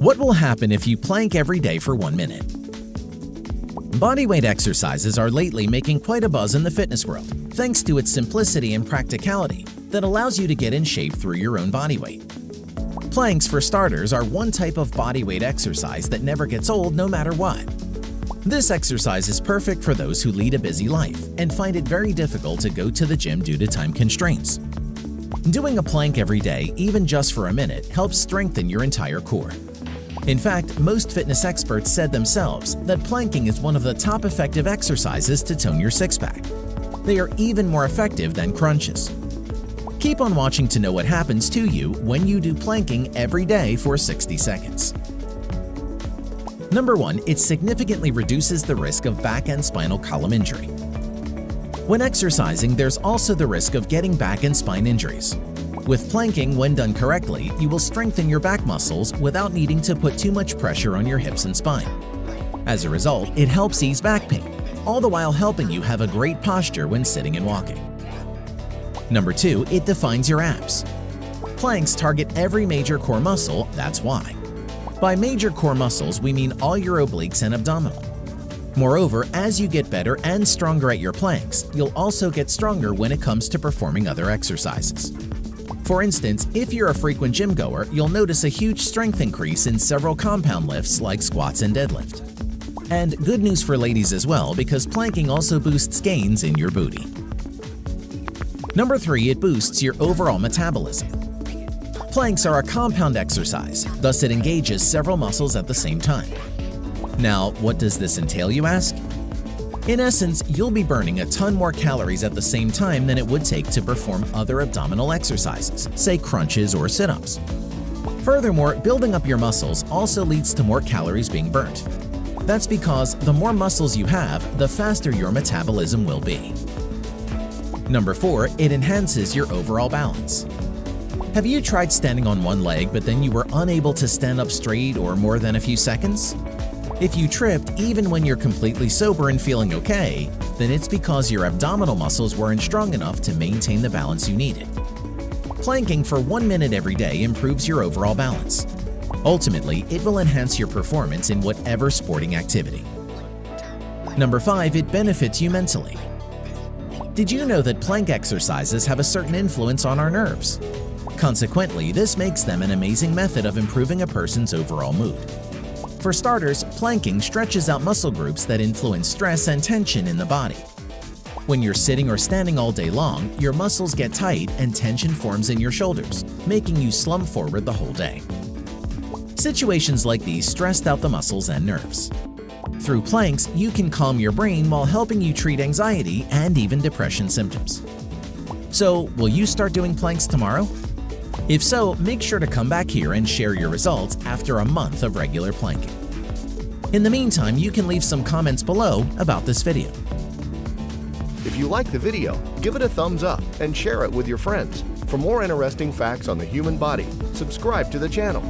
What will happen if you plank every day for 1 minute? Bodyweight exercises are lately making quite a buzz in the fitness world, thanks to its simplicity and practicality that allows you to get in shape through your own body weight. Planks, for starters, are one type of bodyweight exercise that never gets old no matter what. This exercise is perfect for those who lead a busy life and find it very difficult to go to the gym due to time constraints. Doing a plank every day, even just for a minute, helps strengthen your entire core. In fact, most fitness experts said themselves that planking is one of the top effective exercises to tone your six-pack. They are even more effective than crunches. Keep on watching to know what happens to you when you do planking every day for 60 seconds. Number 1. It significantly reduces the risk of back and spinal column injury. When exercising, there's also the risk of getting back and spine injuries. With planking, when done correctly, you will strengthen your back muscles without needing to put too much pressure on your hips and spine. As a result, it helps ease back pain, all the while helping you have a great posture when sitting and walking. Number 2. It defines your abs. Planks target every major core muscle, that's why. By major core muscles, we mean all your obliques and abdominal. Moreover, as you get better and stronger at your planks, you'll also get stronger when it comes to performing other exercises. For instance, if you're a frequent gym goer, you'll notice a huge strength increase in several compound lifts like squats and deadlift. And good news for ladies as well, because planking also boosts gains in your booty. Number 3. It boosts your overall metabolism. Planks are a compound exercise, thus it engages several muscles at the same time. Now, what does this entail, you ask? In essence, you'll be burning a ton more calories at the same time than it would take to perform other abdominal exercises, say crunches or sit-ups. Furthermore, building up your muscles also leads to more calories being burnt. That's because the more muscles you have, the faster your metabolism will be. Number 4. It enhances your overall balance. Have you tried standing on one leg but then you were unable to stand up straight or more than a few seconds? If you tripped even when you're completely sober and feeling okay, then it's because your abdominal muscles weren't strong enough to maintain the balance you needed. Planking for 1 minute every day improves your overall balance. Ultimately, it will enhance your performance in whatever sporting activity. Number 5. It benefits you mentally. Did you know that plank exercises have a certain influence on our nerves? Consequently, this makes them an amazing method of improving a person's overall mood. For starters, planking stretches out muscle groups that influence stress and tension in the body. When you're sitting or standing all day long, your muscles get tight and tension forms in your shoulders, making you slump forward the whole day. Situations like these stressed out the muscles and nerves. Through planks, you can calm your brain while helping you treat anxiety and even depression symptoms. So, will you start doing planks tomorrow? If so, make sure to come back here and share your results after a month of regular planking. In the meantime, you can leave some comments below about this video. If you like the video, give it a thumbs up and share it with your friends. For more interesting facts on the human body, subscribe to the channel.